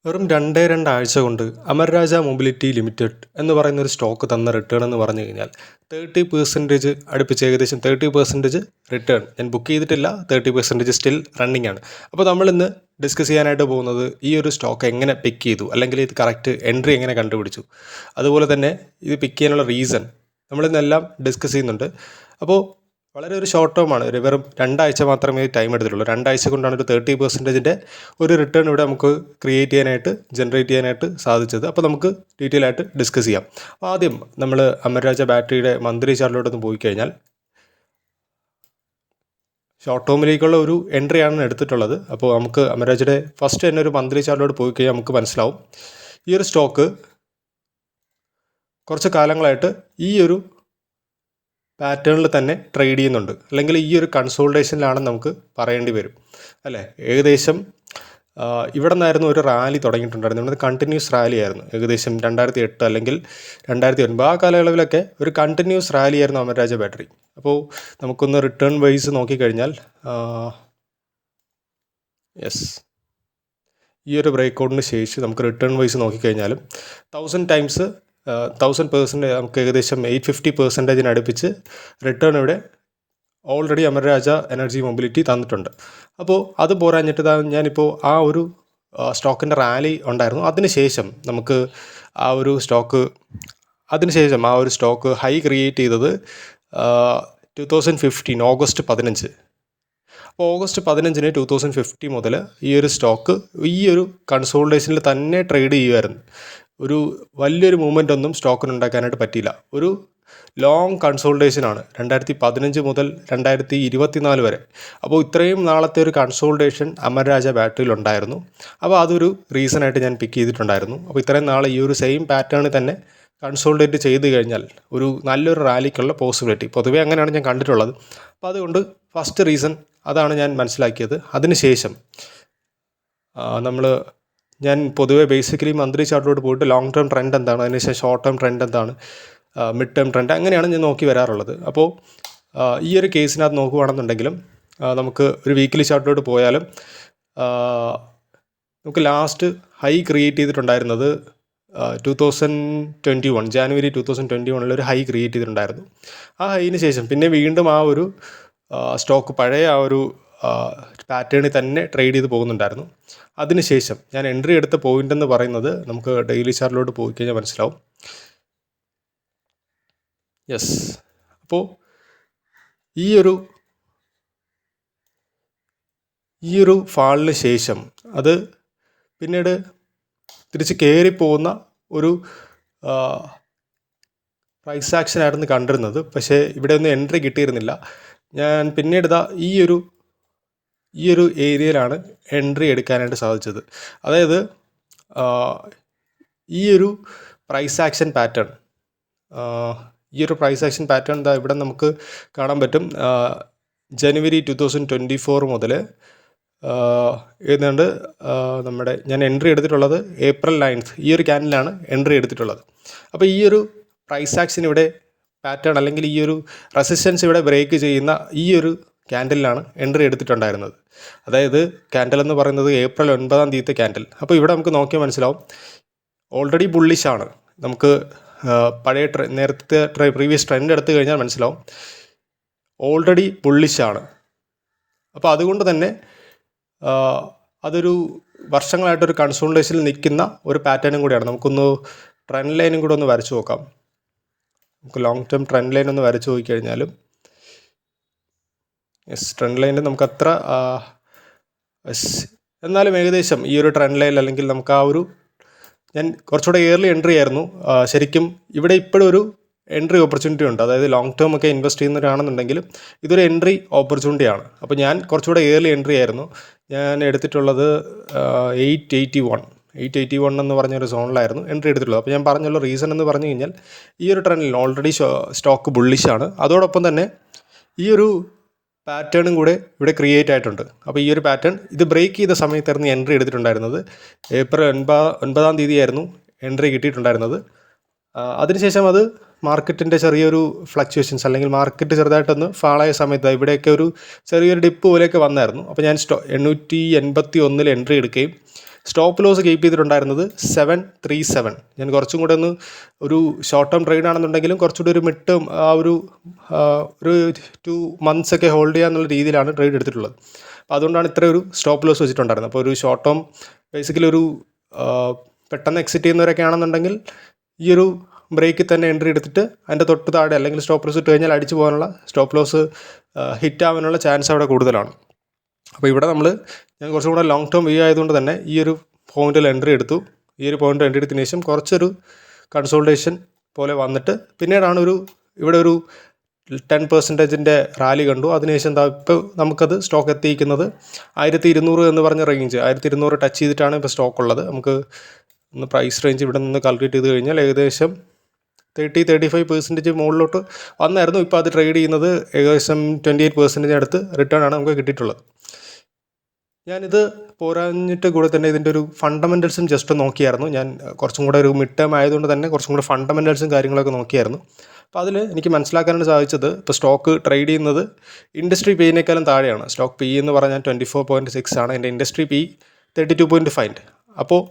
വെറും 2 ആഴ്ച കൊണ്ട് അമർ രാജ മൊബിലിറ്റി ലിമിറ്റഡ് എന്ന് പറയുന്ന ഒരു സ്റ്റോക്ക് തന്ന റിട്ടേൺ എന്ന് പറഞ്ഞു കഴിഞ്ഞാൽ 30% അടുപ്പിച്ച് ഏകദേശം 30% റിട്ടേൺ. ഞാൻ ബുക്ക് ചെയ്തിട്ടില്ല, 30% സ്റ്റിൽ റണ്ണിങ് ആണ്. അപ്പോൾ നമ്മളിന്ന് ഡിസ്കസ് ചെയ്യാനായിട്ട് പോകുന്നത് ഈ ഒരു സ്റ്റോക്ക് എങ്ങനെ പിക്ക് ചെയ്തു, അല്ലെങ്കിൽ ഇത് കറക്റ്റ് എൻട്രി എങ്ങനെ കണ്ടുപിടിച്ചു, അതുപോലെ തന്നെ ഇത് പിക്ക് ചെയ്യാനുള്ള റീസൺ നമ്മളിന്നെല്ലാം ഡിസ്കസ് ചെയ്യുന്നുണ്ട്. അപ്പോൾ വളരെ ഒരു ഷോർട്ട് ടേം ആണ്, വെറും 2 ആഴ്ച മാത്രമേ ടൈം എടുത്തിട്ടുള്ളൂ. 2 ആഴ്ച കൊണ്ടാണ് ഒരു 30% ഒരു റിട്ടേൺ ഇവിടെ നമുക്ക് ക്രിയേറ്റ് ചെയ്യാനായിട്ട്, ജനറേറ്റ് ചെയ്യാനായിട്ട് സാധിച്ചത്. അപ്പോൾ നമുക്ക് ഡീറ്റെയിൽ ആയിട്ട് ഡിസ്കസ് ചെയ്യാം. ആദ്യം നമ്മൾ അമർ രാജ ബാറ്ററിയുടെ മന്ത്ലി ചാർട്ടിലോട്ടൊന്ന് പോയി കഴിഞ്ഞാൽ ഷോർട്ട് ടേമിലേക്കുള്ള ഒരു എൻട്രിയാണ് എടുത്തിട്ടുള്ളത്. അപ്പോൾ നമുക്ക് അമർ രാജയുടെ ഫസ്റ്റ് തന്നെ ഒരു മന്ത്ലി ചാർട്ടിലോട്ട് പോയി കഴിഞ്ഞാൽ നമുക്ക് മനസ്സിലാവും ഈ ഒരു സ്റ്റോക്ക് കുറച്ച് കാലങ്ങളായിട്ട് ഈ ഒരു പാറ്റേണിൽ തന്നെ ട്രേഡ് ചെയ്യുന്നുണ്ട്, അല്ലെങ്കിൽ ഈ ഒരു കൺസോൾട്ടേഷനിലാണെന്ന് നമുക്ക് പറയേണ്ടി വരും അല്ലേ. ഏകദേശം ഇവിടെ നിന്നായിരുന്നു ഒരു റാലി തുടങ്ങിയിട്ടുണ്ടായിരുന്നു. ഇവിടെ കണ്ടിന്യൂസ് റാലി ആയിരുന്നു. ഏകദേശം 2008 അല്ലെങ്കിൽ 2009 ആ കാലയളവിലൊക്കെ ഒരു കണ്ടിന്യൂസ് റാലി ആയിരുന്നു അമർ രാജ ബാറ്ററി. അപ്പോൾ നമുക്കൊന്ന് റിട്ടേൺ വൈസ് നോക്കിക്കഴിഞ്ഞാൽ ഈ ഒരു ബ്രേക്കൗട്ടിന് ശേഷം നമുക്ക് റിട്ടേൺ വൈസ് നോക്കിക്കഴിഞ്ഞാലും 1000% നമുക്ക് ഏകദേശം 850% അടുപ്പിച്ച് റിട്ടേൺ ഇവിടെ ഓൾറെഡി അമർ രാജ എനർജി മൊബിലിറ്റി തന്നിട്ടുണ്ട്. അപ്പോൾ അത് പോരാഞ്ഞിട്ട് ഞാനിപ്പോൾ ആ ഒരു സ്റ്റോക്കിൻ്റെ റാലി ഉണ്ടായിരുന്നു. അതിനുശേഷം നമുക്ക് ആ ഒരു സ്റ്റോക്ക് ഹൈ ക്രിയേറ്റ് ചെയ്തത് 2015 ഓഗസ്റ്റ് 15. അപ്പോൾ ഓഗസ്റ്റ് 15 2050 മുതൽ ഈ ഒരു സ്റ്റോക്ക് ഈ ഒരു കൺസോൾട്ടേഷനിൽ തന്നെ ട്രേഡ് ചെയ്യുമായിരുന്നു. ഒരു വലിയൊരു മൂവ്മെൻ്റ് ഒന്നും സ്റ്റോക്കിന് ഉണ്ടാക്കാനായിട്ട് പറ്റിയില്ല. ഒരു ലോങ് കൺസോൾട്ടേഷനാണ് 2015 മുതൽ 2024 വരെ. അപ്പോൾ ഇത്രയും നാളത്തെ ഒരു കൺസോൾട്ടേഷൻ അമർ രാജ ബാറ്ററിയിൽ ഉണ്ടായിരുന്നു. അപ്പോൾ അതൊരു റീസണായിട്ട് ഞാൻ പിക്ക് ചെയ്തിട്ടുണ്ടായിരുന്നു. അപ്പോൾ ഇത്രയും നാൾ ഈ ഒരു സെയിം പാറ്റേണിൽ തന്നെ കൺസോൾട്ടേറ്റ് ചെയ്ത് കഴിഞ്ഞാൽ ഒരു നല്ലൊരു റാലിക്കുള്ള പോസിബിലിറ്റി പൊതുവേ അങ്ങനെയാണ് ഞാൻ കണ്ടിട്ടുള്ളത്. അപ്പോൾ അതുകൊണ്ട് ഫസ്റ്റ് റീസൺ അതാണ് ഞാൻ മനസ്സിലാക്കിയത്. അതിനുശേഷം ഞാൻ പൊതുവേ ബേസിക്കലി മന്ത്ലി ചാർട്ടിലോട്ട് പോയിട്ട് ലോങ് ടേം ട്രെൻഡ് എന്താണ്, അതിനുശേഷം ഷോർട്ട് ടേം ട്രെൻഡ് എന്താണ്, മിഡ് ടേം ട്രെൻഡ്, അങ്ങനെയാണ് ഞാൻ നോക്കി വരാറുള്ളത്. അപ്പോൾ ഈ ഒരു കേസിനകത്ത് നോക്കുകയാണെന്നുണ്ടെങ്കിലും നമുക്ക് ഒരു വീക്കിലി ചാർട്ടിലോട്ട് പോയാലും നമുക്ക് ലാസ്റ്റ് ഹൈ ക്രിയേറ്റ് ചെയ്തിട്ടുണ്ടായിരുന്നത് 2021 ജാനുവരി 2021 ഒരു ഹൈ ക്രിയേറ്റ് ചെയ്തിട്ടുണ്ടായിരുന്നു. ആ ഹൈന് ശേഷം പിന്നെ വീണ്ടും ആ ഒരു സ്റ്റോക്ക് പഴയ ആ ഒരു പാറ്റേണിൽ തന്നെ ട്രേഡ് ചെയ്ത് പോകുന്നുണ്ടായിരുന്നു. അതിനുശേഷം ഞാൻ എൻട്രി എടുത്ത പോയിന്റ് എന്ന് പറയുന്നത് നമുക്ക് ഡെയിലി ചാർട്ടിലോട്ട് പോയി കഴിഞ്ഞാൽ മനസ്സിലാവും. അപ്പോൾ ഈ ഒരു ഫാളിന് ശേഷം അത് പിന്നീട് തിരിച്ച് കയറിപ്പോകുന്ന ഒരു പ്രൈസ് ആക്ഷൻ ആയിരുന്നു കണ്ടിരുന്നത്. പക്ഷേ ഇവിടെ ഒന്നും എൻട്രി കിട്ടിയിരുന്നില്ല. ഞാൻ പിന്നീട് ഈ ഒരു ഏരിയയിലാണ് എൻട്രി എടുക്കാനായിട്ട് സാധിച്ചത്. അതായത് ഈ ഒരു പ്രൈസ് ആക്ഷൻ പാറ്റേൺ ഇവിടെ നമുക്ക് കാണാൻ പറ്റും. ജനുവരി 2024 മുതൽ ഏതാണ്ട് ഞാൻ എൻട്രി എടുത്തിട്ടുള്ളത് April 9 ഈ ഒരു ക്യാൻഡിലാണ് എൻട്രി എടുത്തിട്ടുള്ളത്. അപ്പോൾ ഈ ഒരു പ്രൈസ് ആക്ഷൻ ഇവിടെ പാറ്റേൺ അല്ലെങ്കിൽ ഈ ഒരു റെസിസ്റ്റൻസ് ഇവിടെ ബ്രേക്ക് ചെയ്യുന്ന ഈ ഒരു ക്യാൻഡലിലാണ് എൻട്രി എടുത്തിട്ടുണ്ടായിരുന്നത്. അതായത് ക്യാൻഡൽ എന്ന് പറയുന്നത് April 9 ക്യാൻഡൽ. അപ്പോൾ ഇവിടെ നമുക്ക് നോക്കിയാൽ മനസ്സിലാവും ഓൾറെഡി ബുള്ളിഷാണ്. നമുക്ക് പഴയ നേരത്തെ പ്രീവിയസ് ട്രെൻഡ് എടുത്തു കഴിഞ്ഞാൽ മനസ്സിലാവും ഓൾറെഡി ബുള്ളിഷാണ്. അപ്പോൾ അതുകൊണ്ട് തന്നെ അതൊരു വർഷങ്ങളായിട്ടൊരു കൺസോൾട്ടേഷനിൽ നിൽക്കുന്ന ഒരു പാറ്റേണും കൂടിയാണ്. നമുക്കൊന്ന് ട്രെൻഡ് ലൈനും കൂടെ ഒന്ന് വരച്ചു നോക്കാം. നമുക്ക് ലോങ് ടേം ട്രെൻഡ് ലൈൻ ഒന്ന് വരച്ചു നോക്കിക്കഴിഞ്ഞാലും ട്രെൻഡ് ലൈനിൽ നമുക്ക് അത്ര എന്നാലും ഏകദേശം ഈ ഒരു ട്രെൻഡ് ലൈൻ അല്ലെങ്കിൽ നമുക്ക് ആ ഒരു ഞാൻ കുറച്ചുകൂടെ ഇയർലി എൻട്രി ആയിരുന്നു. ശരിക്കും ഇവിടെ ഇപ്പോഴും ഒരു എൻട്രി ഓപ്പർച്യൂണിറ്റി ഉണ്ട്. അതായത് ലോങ് ടേം ഒക്കെ ഇൻവെസ്റ്റ് ചെയ്യുന്നവരാണെന്നുണ്ടെങ്കിലും ഇതൊരു എൻട്രി ഓപ്പർച്യൂണിറ്റിയാണ്. അപ്പോൾ ഞാൻ കുറച്ചുകൂടെ ഇയർലി എൻട്രി ആയിരുന്നു. ഞാൻ എടുത്തിട്ടുള്ളത് 881 എന്ന് പറഞ്ഞൊരു സോണിലായിരുന്നു എൻട്രി എടുത്തിട്ടുള്ളത്. അപ്പോൾ ഞാൻ പറഞ്ഞുള്ള റീസൺ എന്ന് പറഞ്ഞു കഴിഞ്ഞാൽ ഈ ഒരു ട്രെൻഡിൽ ഓൾറെഡി സ്റ്റോക്ക് ബുള്ളിഷാണ്. അതോടൊപ്പം തന്നെ ഈ ഒരു പാറ്റേണും കൂടെ ഇവിടെ ക്രിയേറ്റ് ആയിട്ടുണ്ട്. അപ്പോൾ ഈ ഒരു പാറ്റേൺ ഇത് ബ്രേക്ക് ചെയ്ത സമയത്തായിരുന്നു എൻട്രി എടുത്തിട്ടുണ്ടായിരുന്നത്. April 9 ആയിരുന്നു എൻട്രി കിട്ടിയിട്ടുണ്ടായിരുന്നത്. അതിനുശേഷം അത് മാർക്കറ്റിൻ്റെ ചെറിയൊരു ഫ്ലക്ച്വേഷൻസ് അല്ലെങ്കിൽ മാർക്കറ്റ് ചെറുതായിട്ടൊന്ന് ഫാളായ സമയത്ത് ഇവിടെയൊക്കെ ഒരു ചെറിയൊരു ഡിപ്പ് പോലെയൊക്കെ വന്നായിരുന്നു. അപ്പോൾ ഞാൻ 881 എൻട്രി എടുക്കുകയും സ്റ്റോപ്പ് ലോസ് കീപ്പ് ചെയ്തിട്ടുണ്ടായിരുന്നത് 737. ഞാൻ കുറച്ചും കൂടെ ഒരു ഷോർട്ട് ടേം ട്രേഡ് ആണെന്നുണ്ടെങ്കിലും കുറച്ചുകൂടി ഒരു മിഡ് ടേം ഒരു 2 months ഒക്കെ ഹോൾഡ് ചെയ്യാന്നുള്ള രീതിയിലാണ് ട്രേഡ് എടുത്തിട്ടുള്ളത്. അപ്പോൾ അതുകൊണ്ടാണ് ഇത്ര ഒരു സ്റ്റോപ്പ് ലോസ് വെച്ചിട്ടുണ്ടായിരുന്നത്. അപ്പോൾ ഒരു ഷോർട്ട് ടേം ബേസിക്കലി ഒരു പെട്ടെന്ന് എക്സിറ്റ് ചെയ്യുന്നവരൊക്കെ ആണെന്നുണ്ടെങ്കിൽ ഈ ഒരു ബ്രേക്കിൽ തന്നെ എൻട്രി എടുത്തിട്ട് അതിൻ്റെ തൊട്ട് താഴെ അല്ലെങ്കിൽ സ്റ്റോപ്പ് ലോസ് ഇട്ട് കഴിഞ്ഞാൽ അടിച്ചു പോകാനുള്ള സ്റ്റോപ്പ് ലോസ് ഹിറ്റ് ആവാനുള്ള ചാൻസ് അവിടെ കൂടുതലാണ്. അപ്പോൾ ഇവിടെ ഞാൻ കുറച്ചും കൂടെ ലോങ് ടേം വ്യൂ ആയതുകൊണ്ട് തന്നെ ഈ ഒരു പോയിന്റിൽ എൻട്രി എടുത്തു. ഈ ഒരു പോയിന്റ് എൻട്രി എടുത്തതിന് ശേഷം കുറച്ചൊരു കൺസോൾട്ടേഷൻ പോലെ വന്നിട്ട് പിന്നീടാണ് ഇവിടെ ഒരു 10% റാലി കണ്ടു. അതിനുശേഷം ഇപ്പോൾ നമുക്കത് സ്റ്റോക്ക് എത്തിയിരിക്കുന്നത് 1200 എന്ന് പറഞ്ഞ റേഞ്ച്, 1200 ടച്ച് ചെയ്തിട്ടാണ് ഇപ്പോൾ സ്റ്റോക്ക് ഉള്ളത്. നമുക്ക് പ്രൈസ് റേഞ്ച് ഇവിടെ നിന്ന് കാൽക്കുലേറ്റ് ചെയ്ത് കഴിഞ്ഞാൽ ഏകദേശം 30-35% മുകളിലോട്ട് വന്നായിരുന്നു. ഇപ്പോൾ അത് ട്രേഡ് ചെയ്യുന്നത് ഏകദേശം 28% അടുത്ത് റിട്ടേൺ ആണ് നമുക്ക് കിട്ടിയിട്ടുള്ളത്. ഞാനിത് പോരാഞ്ഞിട്ട് കൂടെ തന്നെ ഇതിൻ്റെ ഒരു ഫണ്ടമെൻറ്റൽസും ജസ്റ്റ് നോക്കിയായിരുന്നു. ഞാൻ കുറച്ചും കൂടെ ഒരു മിഡ് ടേം ആയതുകൊണ്ട് തന്നെ കുറച്ചും കൂടെ ഫണ്ടമെൻറ്റൽസും കാര്യങ്ങളൊക്കെ നോക്കിയായിരുന്നു. അപ്പോൾ അതിൽ എനിക്ക് മനസ്സിലാക്കാനാണ് സാധിച്ചത്, ഇപ്പോൾ സ്റ്റോക്ക് ട്രേഡ് ചെയ്യുന്നത് ഇൻഡസ്ട്രി പിയേക്കാളും താഴെയാണ്. സ്റ്റോക്ക് പി എന്ന് പറഞ്ഞാൽ 24.6 ആണ്, എൻ്റെ ഇൻഡസ്ട്രി പി 32.5. അപ്പോൾ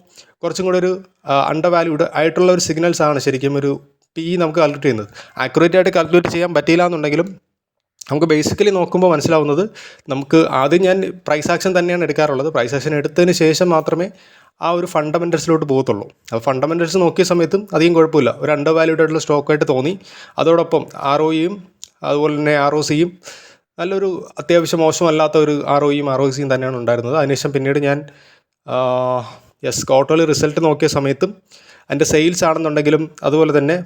കുറച്ചും കൂടെ ഒരു അണ്ടർ വാല്യൂഡ് ആയിട്ടുള്ള ഒരു സിഗ്നൽസ് ആണ് ശരിക്കും ഒരു പി നമുക്ക് കാൽക്കുലേറ്റ് ചെയ്യുന്നത്. ആക്യുറേറ്റ് ആയിട്ട് കാൽക്കുലേറ്റ് ചെയ്യാൻ പറ്റിയില്ല എന്നുണ്ടെങ്കിലും നമുക്ക് ബേസിക്കലി നോക്കുമ്പോൾ മനസ്സിലാവുന്നത്, നമുക്ക് ആദ്യം ഞാൻ പ്രൈസ് ആക്ഷൻ തന്നെയാണ് എടുക്കാറുള്ളത്. പ്രൈസ് ആക്ഷൻ എടുത്തതിന് ശേഷം മാത്രമേ ആ ഒരു ഫണ്ടമെൻറ്റൽസിലോട്ട് പോകത്തുള്ളൂ. അപ്പോൾ ഫണ്ടമെൻറ്റൽസ് നോക്കിയ സമയത്തും അധികം കുഴപ്പമില്ല, ഒരു അണ്ടർ വാല്യൂഡ് ആയിട്ടുള്ള സ്റ്റോക്കായിട്ട് തോന്നി. അതോടൊപ്പം ROEയും അതുപോലെ തന്നെ ROCയും നല്ലൊരു അത്യാവശ്യം മോശമല്ലാത്ത ഒരു ROCയും തന്നെയാണ് ഉണ്ടായിരുന്നത്. അതിനുശേഷം പിന്നീട് ഞാൻ ക്വാർട്ടർലി റിസൾട്ട് നോക്കിയ സമയത്തും അതിൻ്റെ സെയിൽസ് ആണെന്നുണ്ടെങ്കിലും അതുപോലെ തന്നെ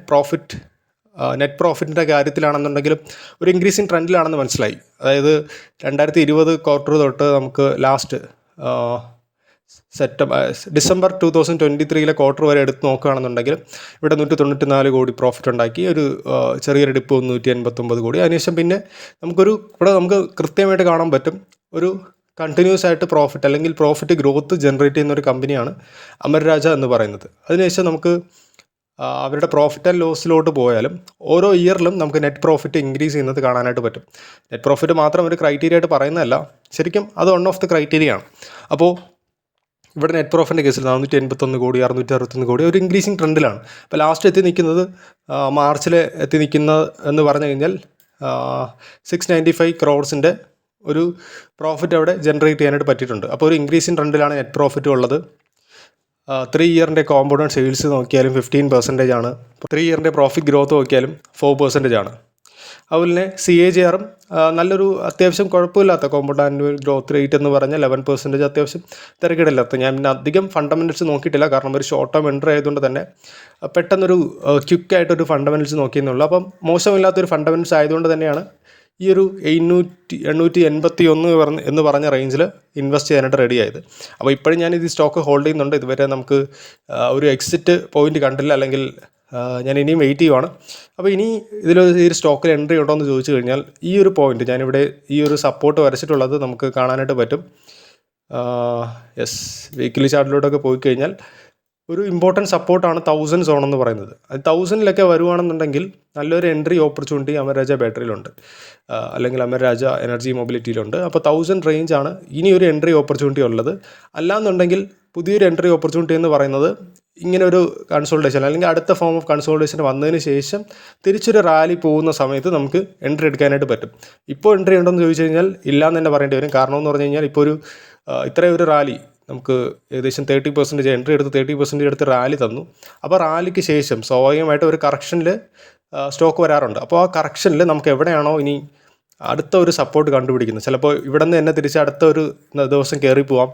നെറ്റ് പ്രോഫിറ്റിൻ്റെ കാര്യത്തിലാണെന്നുണ്ടെങ്കിലും ഒരു ഇൻക്രീസിങ് ട്രെൻഡിലാണെന്ന് മനസ്സിലായി. അതായത് 2020 ക്വാർട്ടർ തൊട്ട് നമുക്ക് ലാസ്റ്റ് ഡിസംബർ 2023 ക്വാർട്ടർ വരെ എടുത്ത് നോക്കുകയാണെന്നുണ്ടെങ്കിൽ ഇവിടെ 194 കോടി പ്രോഫിറ്റ് ഉണ്ടാക്കി, ഒരു ചെറിയൊരു ഡിപ്പ് 189 കോടി. അതിനുശേഷം പിന്നെ ഇവിടെ നമുക്ക് കൃത്യമായിട്ട് കാണാൻ പറ്റും ഒരു കണ്ടിന്യൂസ് ആയിട്ട് പ്രോഫിറ്റ് അല്ലെങ്കിൽ പ്രോഫിറ്റ് ഗ്രോത്ത് ജനറേറ്റ് ചെയ്യുന്ന ഒരു കമ്പനിയാണ് അമർ രാജ എന്ന് പറയുന്നത്. അതിനുശേഷം നമുക്ക് അവരുടെ പ്രോഫിറ്റ് ആൻഡ് ലോസിലോട്ട് പോയാലും ഓരോ ഇയറിലും നമുക്ക് നെറ്റ് പ്രോഫിറ്റ് ഇൻക്രീസ് ചെയ്യുന്നത് കാണാനായിട്ട് പറ്റും. നെറ്റ് പ്രോഫിറ്റ് മാത്രം ഒരു ക്രൈറ്റീരിയ ആയിട്ട് പറയുന്നതല്ല, ശരിക്കും അത് വൺ ഓഫ് ദി ക്രൈറ്റീരിയ ആണ്. അപ്പോൾ ഇവിടെ നെറ്റ് പ്രോഫിറ്റിൻ്റെ കേസിൽ 481 കോടി 661 കോടി ഒരു ഇൻക്രീസിങ് ട്രെൻഡിലാണ്. അപ്പോൾ ലാസ്റ്റ് എത്തി നിൽക്കുന്നത് മാർച്ചിൽ എത്തി നിൽക്കുന്നത് എന്ന് പറഞ്ഞു കഴിഞ്ഞാൽ 695 crores ഒരു പ്രോഫിറ്റ് അവിടെ ജനറേറ്റ് ചെയ്യാനായിട്ട് പറ്റിയിട്ടുണ്ട്. അപ്പോൾ ഒരു ഇൻക്രീസിങ് ട്രെൻഡിലാണ് നെറ്റ് പ്രോഫിറ്റ് ഉള്ളത്. 3 ഇയറിൻ്റെ കോമ്പൗണ്ട് സെയിൽസ് നോക്കിയാലും 15% ആണ്. 3 ഇയറിൻ്റെ പ്രോഫിറ്റ് ഗ്രോത്ത് നോക്കിയാലും 4% ആണ്. അതുപോലെ തന്നെ CAGRും നല്ലൊരു അത്യാവശ്യം കുഴപ്പമില്ലാത്ത കോമ്പൗണ്ട് ആനുവൽ ഗ്രോത്ത് റേറ്റ് എന്ന് പറഞ്ഞാൽ 11%, അത്യാവശ്യം തിരക്കിടില്ലാത്ത. ഞാൻ പിന്നെ അധികം ഫണ്ടമെൻറ്റൽസ് നോക്കിയിട്ടില്ല, കാരണം ഒരു ഷോർട്ട് ടേം എൻട്രി ആയതുകൊണ്ട് തന്നെ പെട്ടെന്നൊരു ക്വിക്കായിട്ടൊരു ഫണ്ടമെൻറ്റൽസ് നോക്കിയെന്നുള്ളൂ. അപ്പം മോശമില്ലാത്തൊരു ഫണ്ടമെൻറ്റൽസ് ആയതുകൊണ്ട് തന്നെയാണ് ഈ ഒരു 881 എന്ന് പറഞ്ഞ റേഞ്ചിൽ ഇൻവെസ്റ്റ് ചെയ്യാനായിട്ട് റെഡി ആയത്. അപ്പോൾ ഇപ്പോഴും ഞാനിത് സ്റ്റോക്ക് ഹോൾഡ് ചെയ്യുന്നുണ്ട്. ഇതുവരെ നമുക്ക് ഒരു എക്സിറ്റ് പോയിന്റ് കണ്ടില്ല, അല്ലെങ്കിൽ ഞാൻ ഇനിയും വെയിറ്റ് ചെയ്യുവാണ്. അപ്പോൾ ഇനി ഈ സ്റ്റോക്കിൽ എൻട്രി ഉണ്ടോ എന്ന് ചോദിച്ചു കഴിഞ്ഞാൽ ഈ ഒരു പോയിന്റ് ഞാനിവിടെ ഈ ഒരു സപ്പോർട്ട് വരച്ചിട്ടുള്ളത് നമുക്ക് കാണാനായിട്ട് പറ്റും. വീക്കിലി ചാർട്ടിലോട്ടൊക്കെ പോയി കഴിഞ്ഞാൽ ഒരു ഇമ്പോർട്ടൻറ്റ് സപ്പോർട്ടാണ് 1000 സോൺ എന്ന് പറയുന്നത്. അത് 1000 വരുവാണെന്നുണ്ടെങ്കിൽ നല്ലൊരു എൻട്രി ഓപ്പർച്യൂണിറ്റി അമർ രാജ ബാറ്ററിയിലുണ്ട്, അല്ലെങ്കിൽ അമർ രാജ എനർജി മൊബിലിറ്റിയിലുണ്ട്. അപ്പോൾ 1000 റേഞ്ചാണ് ഇനി ഒരു എൻട്രി ഓപ്പർച്യൂണിറ്റി ഉള്ളത്. അല്ലാന്നുണ്ടെങ്കിൽ പുതിയൊരു എൻട്രി ഓപ്പർച്യൂണിറ്റി എന്ന് പറയുന്നത് ഇങ്ങനെ ഒരു കൺസോൾട്ടേഷൻ അല്ലെങ്കിൽ അടുത്ത ഫോം ഓഫ് കൺസോൾട്ടേഷൻ വന്നതിന് ശേഷം തിരിച്ചൊരു റാലി പോകുന്ന സമയത്ത് നമുക്ക് എൻട്രി എടുക്കാനായിട്ട് പറ്റും. ഇപ്പോൾ എൻട്രി ഉണ്ടോയെന്ന് ചോദിച്ചു കഴിഞ്ഞാൽ ഇല്ലയെന്ന് തന്നെ പറയേണ്ടി വരും. കാരണം എന്ന് പറഞ്ഞു കഴിഞ്ഞാൽ ഇപ്പോൾ ഇത്രയും ഒരു റാലി നമുക്ക് ഏകദേശം 30% എൻട്രി എടുത്ത് 30% എടുത്ത് റാലി തന്നു. അപ്പോൾ റാലിക്ക് ശേഷം സ്വാഭാവികമായിട്ട് ഒരു കറക്ഷനിൽ സ്റ്റോക്ക് വരാറുണ്ട്. അപ്പോൾ ആ കറക്ഷനിൽ നമുക്ക് എവിടെയാണോ ഇനി അടുത്ത ഒരു സപ്പോർട്ട് കണ്ടുപിടിക്കുന്നത്, ചിലപ്പോൾ ഇവിടെ നിന്ന് തന്നെ തിരിച്ച് അടുത്ത ഒരു ദിവസം കയറി പോവാം,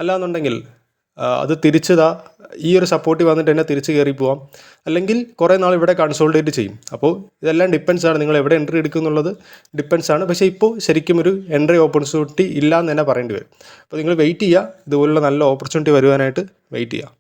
അല്ലാന്നുണ്ടെങ്കിൽ അത് ഈ ഒരു സപ്പോർട്ട് വന്നിട്ട് തന്നെ തിരിച്ച് കയറി പോവാം, അല്ലെങ്കിൽ കുറേ നാൾ ഇവിടെ കൺസോൾട്ടേറ്റ് ചെയ്യും. അപ്പോൾ ഇതെല്ലാം ഡിപ്പെൻസ് ആണ്, നിങ്ങൾ എവിടെ എൻട്രി എടുക്കും എന്നുള്ളത് ഡിപ്പെൻസ് ആണ്. പക്ഷേ ഇപ്പോൾ ശരിക്കും ഒരു എൻട്രി ഓപ്പർച്യൂണിറ്റി ഇല്ല എന്ന് തന്നെ പറയേണ്ടി വരും. അപ്പോൾ നിങ്ങൾ വെയിറ്റ് ചെയ്യുക, ഇതുപോലുള്ള നല്ല ഓപ്പർച്യൂണിറ്റി വരുവാനായിട്ട് വെയിറ്റ് ചെയ്യുക.